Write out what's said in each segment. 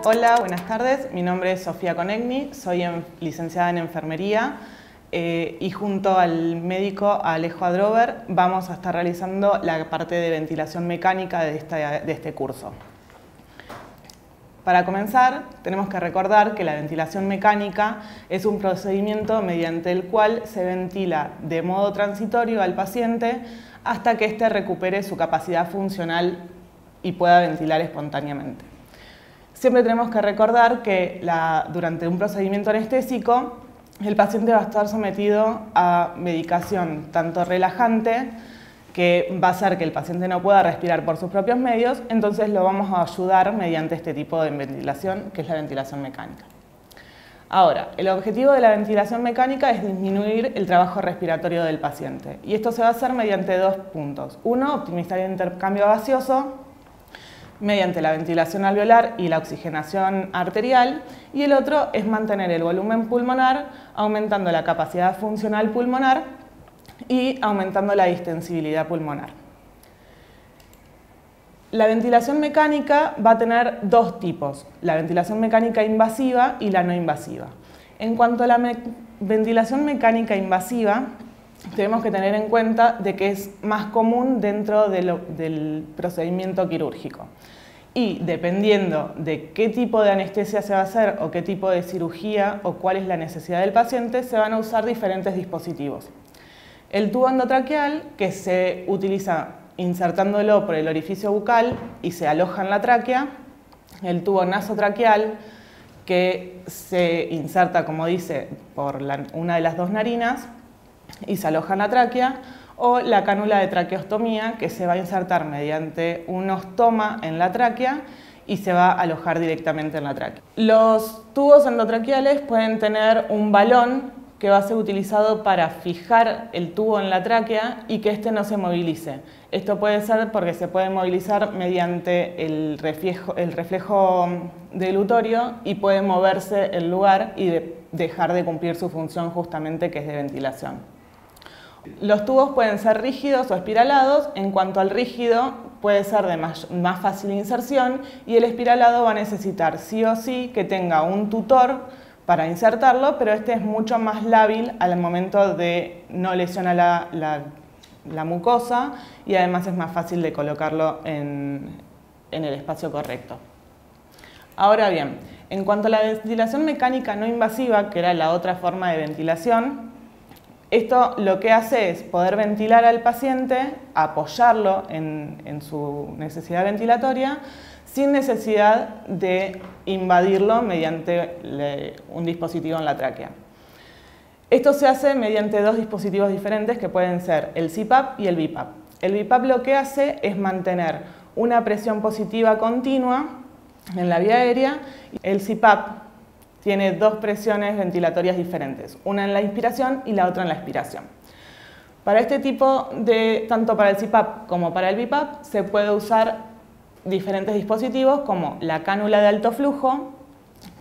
Hola, buenas tardes. Mi nombre es Sofía Conegni, soy licenciada en enfermería y junto al médico Alejo Adrover vamos a estar realizando la parte de ventilación mecánica de este curso. Para comenzar, tenemos que recordar que la ventilación mecánica es un procedimiento mediante el cual se ventila de modo transitorio al paciente hasta que éste recupere su capacidad funcional y pueda ventilar espontáneamente. Siempre tenemos que recordar que durante un procedimiento anestésico el paciente va a estar sometido a medicación tanto relajante, que va a hacer que el paciente no pueda respirar por sus propios medios, entonces lo vamos a ayudar mediante este tipo de ventilación, que es la ventilación mecánica. Ahora, el objetivo de la ventilación mecánica es disminuir el trabajo respiratorio del paciente, y esto se va a hacer mediante dos puntos. Uno, optimizar el intercambio gaseoso mediante la ventilación alveolar y la oxigenación arterial, y el otro es mantener el volumen pulmonar, aumentando la capacidad funcional pulmonar y aumentando la distensibilidad pulmonar. La ventilación mecánica va a tener dos tipos, la ventilación mecánica invasiva y la no invasiva. En cuanto a la ventilación mecánica invasiva, tenemos que tener en cuenta de que es más común dentro del procedimiento quirúrgico. Y dependiendo de qué tipo de anestesia se va a hacer o qué tipo de cirugía o cuál es la necesidad del paciente, se van a usar diferentes dispositivos. El tubo endotraqueal, que se utiliza insertándolo por el orificio bucal y se aloja en la tráquea. El tubo nasotraqueal, que se inserta, como dice, por una de las dos narinas y se aloja en la tráquea. O la cánula de traqueostomía, que se va a insertar mediante un ostoma en la tráquea y se va a alojar directamente en la tráquea. Los tubos endotraqueales pueden tener un balón que va a ser utilizado para fijar el tubo en la tráquea y que éste no se movilice. Esto puede ser porque se puede movilizar mediante el reflejo dilutorio y puede moverse el lugar y dejar de cumplir su función justamente, que es de ventilación. Los tubos pueden ser rígidos o espiralados. En cuanto al rígido, puede ser de más fácil inserción, y el espiralado va a necesitar sí o sí que tenga un tutor para insertarlo, pero este es mucho más lábil al momento de no lesionar la mucosa, y además es más fácil de colocarlo en el espacio correcto. Ahora bien, en cuanto a la ventilación mecánica no invasiva, que era la otra forma de ventilación, esto lo que hace es poder ventilar al paciente, apoyarlo en su necesidad ventilatoria, sin necesidad de invadirlo mediante un dispositivo en la tráquea. Esto se hace mediante dos dispositivos diferentes que pueden ser el CPAP y el BiPAP. El BiPAP lo que hace es mantener una presión positiva continua en la vía aérea. El CPAP tiene dos presiones ventilatorias diferentes, una en la inspiración y la otra en la expiración. Para este tipo tanto para el CPAP como para el BiPAP, se puede usar diferentes dispositivos como la cánula de alto flujo,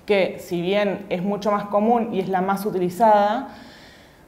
que si bien es mucho más común y es la más utilizada,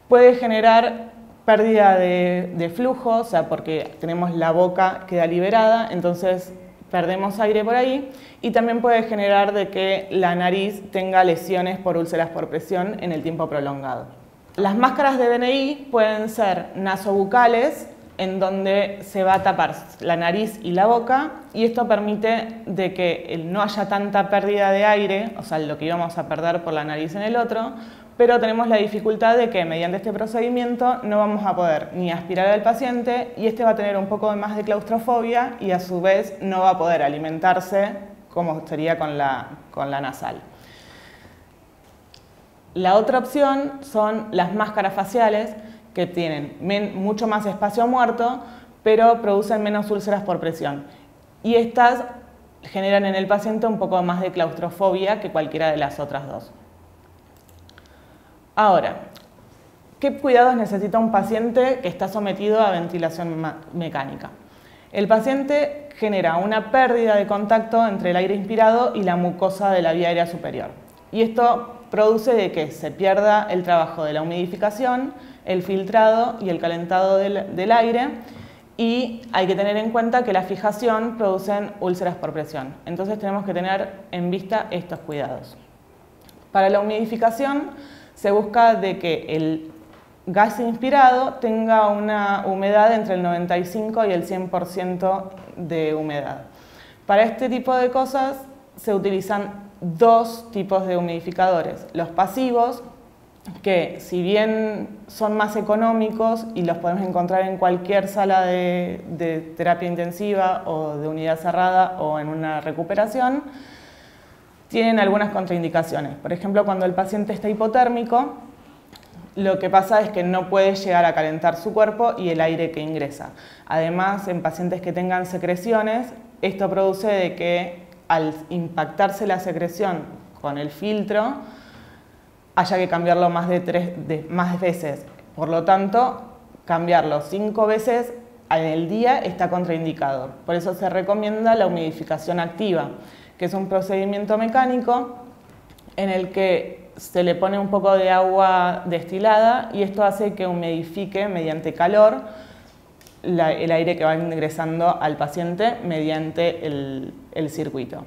puede generar pérdida de flujo, o sea, porque tenemos la boca queda liberada, entonces perdemos aire por ahí, y también puede generar de que la nariz tenga lesiones por úlceras por presión en el tiempo prolongado. Las máscaras de BNI pueden ser nasobucales, en donde se va a tapar la nariz y la boca, y esto permite de que no haya tanta pérdida de aire, o sea, lo que íbamos a perder por la nariz en el otro, pero tenemos la dificultad de que mediante este procedimiento no vamos a poder ni aspirar al paciente, y este va a tener un poco más de claustrofobia y a su vez no va a poder alimentarse como sería con la nasal. La otra opción son las máscaras faciales, que tienen mucho más espacio muerto, pero producen menos úlceras por presión. Y estas generan en el paciente un poco más de claustrofobia que cualquiera de las otras dos. Ahora, ¿qué cuidados necesita un paciente que está sometido a ventilación mecánica? El paciente genera una pérdida de contacto entre el aire inspirado y la mucosa de la vía aérea superior. Y esto produce de que se pierda el trabajo de la humidificación, el filtrado y el calentado del aire, y hay que tener en cuenta que la fijación producen úlceras por presión. Entonces tenemos que tener en vista estos cuidados. Para la humidificación se busca de que el gas inspirado tenga una humedad entre el 95 y el 100% de humedad. Para este tipo de cosas se utilizan dos tipos de humidificadores. Los pasivos, que si bien son más económicos y los podemos encontrar en cualquier sala de terapia intensiva o de unidad cerrada o en una recuperación, tienen algunas contraindicaciones. Por ejemplo, cuando el paciente está hipotérmico, lo que pasa es que no puede llegar a calentar su cuerpo y el aire que ingresa. Además, en pacientes que tengan secreciones, esto produce de que al impactarse la secreción con el filtro, haya que cambiarlo más veces. Por lo tanto, cambiarlo 5 veces en el día está contraindicado. Por eso se recomienda la humidificación activa, que es un procedimiento mecánico en el que se le pone un poco de agua destilada y esto hace que humidifique mediante calor el aire que va ingresando al paciente mediante el circuito.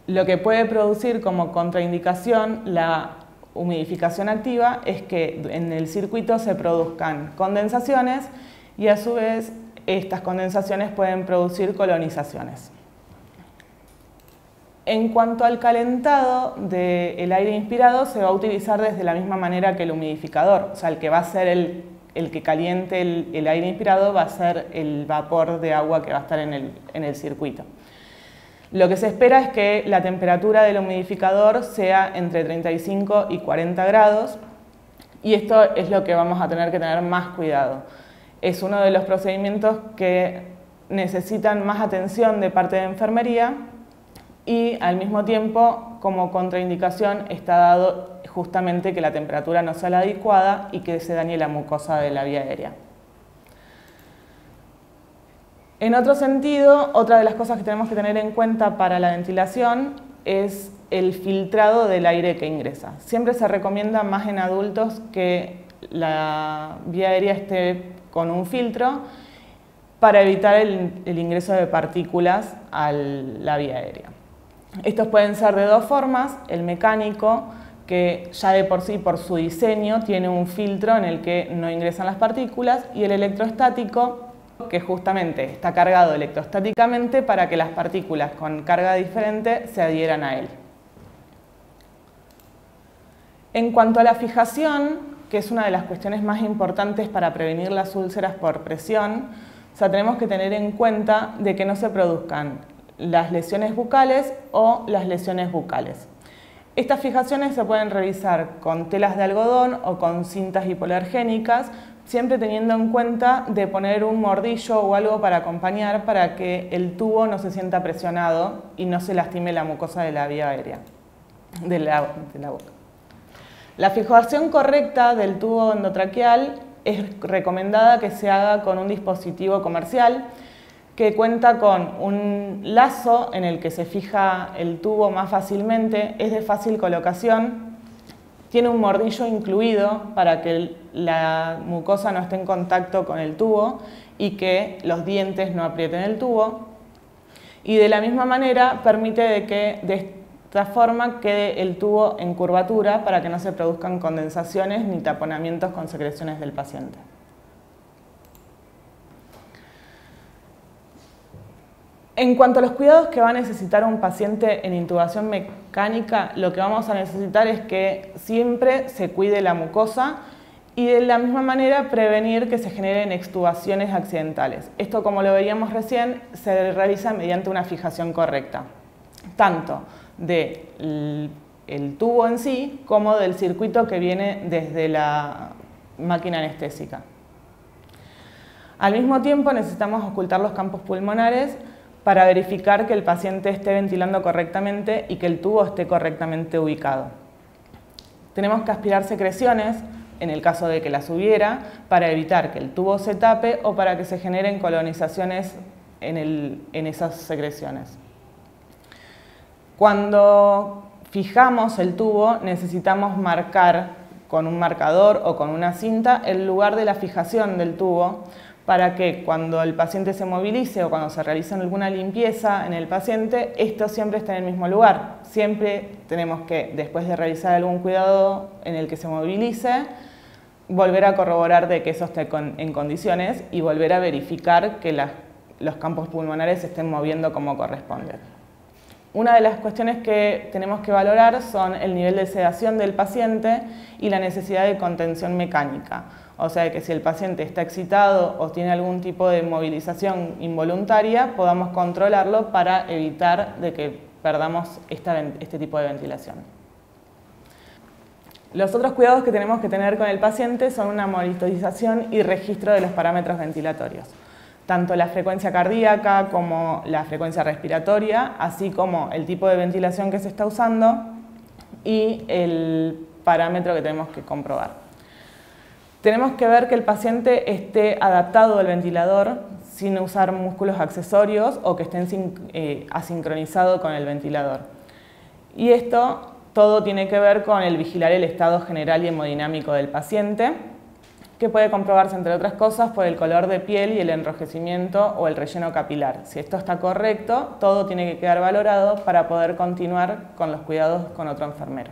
Lo que puede producir como contraindicación la humidificación activa es que en el circuito se produzcan condensaciones y a su vez estas condensaciones pueden producir colonizaciones. En cuanto al calentado del aire inspirado, se va a utilizar desde la misma manera que el humidificador. O sea, el que va a ser el que caliente el aire inspirado va a ser el vapor de agua que va a estar en el circuito. Lo que se espera es que la temperatura del humidificador sea entre 35 y 40 grados y esto es lo que vamos a tener que tener más cuidado. Es uno de los procedimientos que necesitan más atención de parte de enfermería y al mismo tiempo, como contraindicación, está dado justamente que la temperatura no sea la adecuada y que se dañe la mucosa de la vía aérea. En otro sentido, otra de las cosas que tenemos que tener en cuenta para la ventilación es el filtrado del aire que ingresa. Siempre se recomienda más en adultos que la vía aérea esté con un filtro para evitar el ingreso de partículas a la vía aérea. Estos pueden ser de dos formas: el mecánico, que ya de por sí, por su diseño, tiene un filtro en el que no ingresan las partículas, y el electrostático, que justamente está cargado electrostáticamente para que las partículas con carga diferente se adhieran a él. En cuanto a la fijación, que es una de las cuestiones más importantes para prevenir las úlceras por presión, o sea, tenemos que tener en cuenta de que no se produzcan las lesiones bucales o las lesiones bucales. Estas fijaciones se pueden realizar con telas de algodón o con cintas hipoalergénicas, siempre teniendo en cuenta de poner un mordillo o algo para acompañar para que el tubo no se sienta presionado y no se lastime la mucosa de la vía aérea, de la boca. La fijación correcta del tubo endotraqueal es recomendada que se haga con un dispositivo comercial que cuenta con un lazo en el que se fija el tubo más fácilmente, es de fácil colocación, tiene un mordillo incluido para que la mucosa no esté en contacto con el tubo y que los dientes no aprieten el tubo, y de la misma manera permite de que de esta forma quede el tubo en curvatura para que no se produzcan condensaciones ni taponamientos con secreciones del paciente. En cuanto a los cuidados que va a necesitar un paciente en intubación mecánica, lo que vamos a necesitar es que siempre se cuide la mucosa y de la misma manera prevenir que se generen extubaciones accidentales. Esto, como lo veíamos recién, se realiza mediante una fijación correcta, tanto del tubo en sí como del circuito que viene desde la máquina anestésica. Al mismo tiempo necesitamos ocultar los campos pulmonares para verificar que el paciente esté ventilando correctamente y que el tubo esté correctamente ubicado. Tenemos que aspirar secreciones, en el caso de que las hubiera, para evitar que el tubo se tape o para que se generen colonizaciones en esas secreciones. Cuando fijamos el tubo, necesitamos marcar con un marcador o con una cinta el lugar de la fijación del tubo para que cuando el paciente se movilice o cuando se realice alguna limpieza en el paciente, esto siempre esté en el mismo lugar. Siempre tenemos que, después de realizar algún cuidado en el que se movilice, volver a corroborar de que eso esté en condiciones y volver a verificar que los campos pulmonares se estén moviendo como corresponde. Una de las cuestiones que tenemos que valorar son el nivel de sedación del paciente y la necesidad de contención mecánica. O sea, que si el paciente está excitado o tiene algún tipo de movilización involuntaria, podamos controlarlo para evitar de que perdamos este tipo de ventilación. Los otros cuidados que tenemos que tener con el paciente son una monitorización y registro de los parámetros ventilatorios. Tanto la frecuencia cardíaca como la frecuencia respiratoria, así como el tipo de ventilación que se está usando y el parámetro que tenemos que comprobar. Tenemos que ver que el paciente esté adaptado al ventilador sin usar músculos accesorios o que estén asincronizado con el ventilador. Y esto todo tiene que ver con el vigilar el estado general y hemodinámico del paciente, que puede comprobarse, entre otras cosas, por el color de piel y el enrojecimiento o el relleno capilar. Si esto está correcto, todo tiene que quedar valorado para poder continuar con los cuidados con otro enfermero.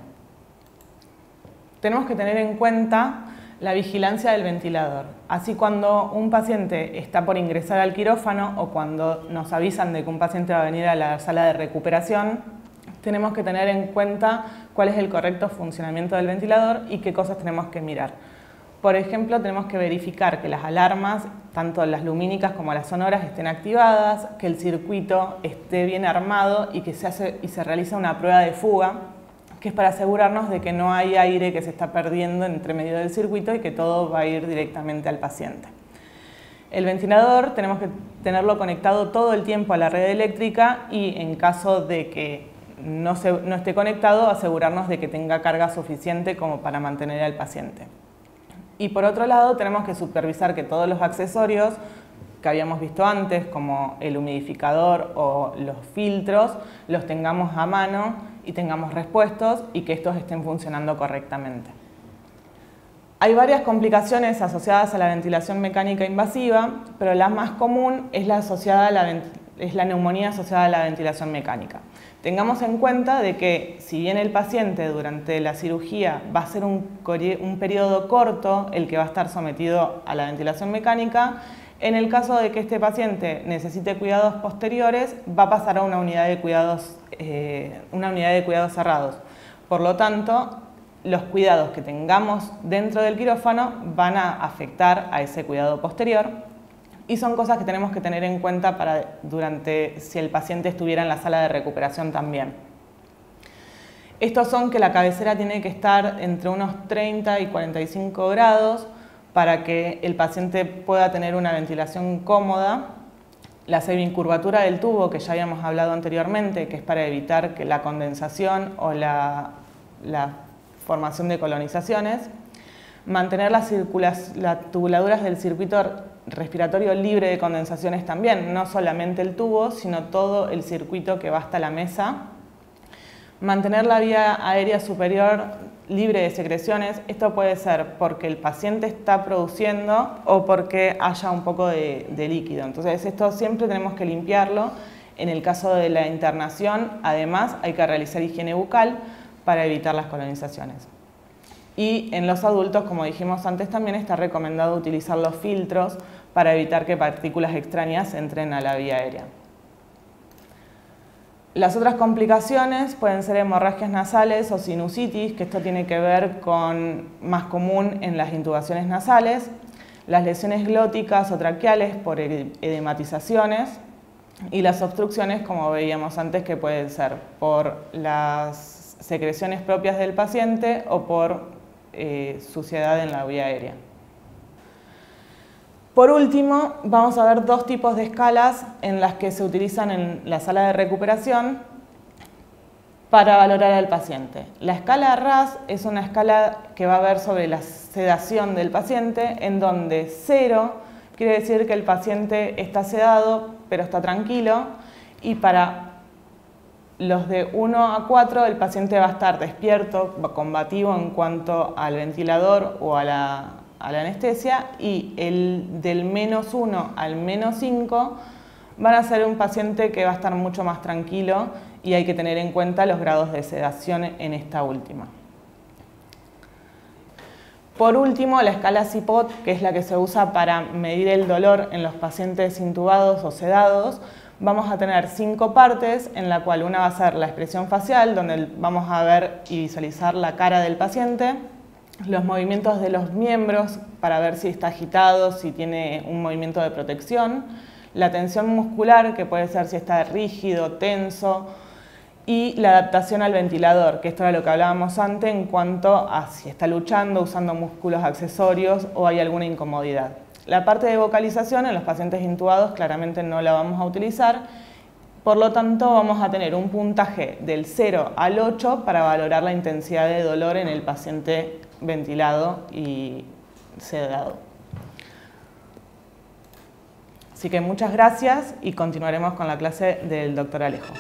Tenemos que tener en cuenta la vigilancia del ventilador. Así, cuando un paciente está por ingresar al quirófano o cuando nos avisan de que un paciente va a venir a la sala de recuperación, tenemos que tener en cuenta cuál es el correcto funcionamiento del ventilador y qué cosas tenemos que mirar. Por ejemplo, tenemos que verificar que las alarmas, tanto las lumínicas como las sonoras, estén activadas, que el circuito esté bien armado y que se realiza una prueba de fuga, que es para asegurarnos de que no hay aire que se está perdiendo entre medio del circuito y que todo va a ir directamente al paciente. El ventilador tenemos que tenerlo conectado todo el tiempo a la red eléctrica y en caso de que no esté conectado, asegurarnos de que tenga carga suficiente como para mantener al paciente. Y por otro lado, tenemos que supervisar que todos los accesorios que habíamos visto antes, como el humidificador o los filtros, los tengamos a mano y tengamos repuestos y que estos estén funcionando correctamente. Hay varias complicaciones asociadas a la ventilación mecánica invasiva, pero la más común es la neumonía asociada a la ventilación mecánica. Tengamos en cuenta de que si bien el paciente durante la cirugía va a ser un periodo corto el que va a estar sometido a la ventilación mecánica, en el caso de que este paciente necesite cuidados posteriores, va a pasar a una unidad de cuidados cerrados. Por lo tanto, los cuidados que tengamos dentro del quirófano van a afectar a ese cuidado posterior y son cosas que tenemos que tener en cuenta si el paciente estuviera en la sala de recuperación también. Estos son que la cabecera tiene que estar entre unos 30 y 45 grados para que el paciente pueda tener una ventilación cómoda. La semincurvatura del tubo, que ya habíamos hablado anteriormente, que es para evitar que la condensación o la formación de colonizaciones. Mantener las tubuladuras del circuito respiratorio libre de condensaciones también, no solamente el tubo, sino todo el circuito que va hasta la mesa. Mantener la vía aérea superior libre de secreciones. Esto puede ser porque el paciente está produciendo o porque haya un poco de líquido. Entonces, esto siempre tenemos que limpiarlo. En el caso de la internación, además, hay que realizar higiene bucal para evitar las colonizaciones. Y en los adultos, como dijimos antes, también está recomendado utilizar los filtros para evitar que partículas extrañas entren a la vía aérea. Las otras complicaciones pueden ser hemorragias nasales o sinusitis, que esto tiene que ver con más común en las intubaciones nasales, las lesiones glóticas o traqueales por edematizaciones y las obstrucciones, como veíamos antes, que pueden ser por las secreciones propias del paciente o por suciedad en la vía aérea. Por último, vamos a ver dos tipos de escalas en las que se utilizan en la sala de recuperación para valorar al paciente. La escala RASS es una escala que va a ver sobre la sedación del paciente, en donde 0 quiere decir que el paciente está sedado pero está tranquilo, y para los de 1 a 4 el paciente va a estar despierto, combativo en cuanto al ventilador o a a la anestesia, y el del -1 al -5 van a ser un paciente que va a estar mucho más tranquilo y hay que tener en cuenta los grados de sedación en esta última. Por último, la escala CIPOT, que es la que se usa para medir el dolor en los pacientes intubados o sedados, vamos a tener 5 partes, en la cual una va a ser la expresión facial, donde vamos a ver y visualizar la cara del paciente, los movimientos de los miembros para ver si está agitado, si tiene un movimiento de protección, la tensión muscular, que puede ser si está rígido, tenso, y la adaptación al ventilador, que esto era lo que hablábamos antes en cuanto a si está luchando, usando músculos accesorios o hay alguna incomodidad. La parte de vocalización en los pacientes intubados claramente no la vamos a utilizar, por lo tanto vamos a tener un puntaje del 0 al 8 para valorar la intensidad de dolor en el paciente ventilado y sedado. Así que muchas gracias y continuaremos con la clase del Dr. Alejo.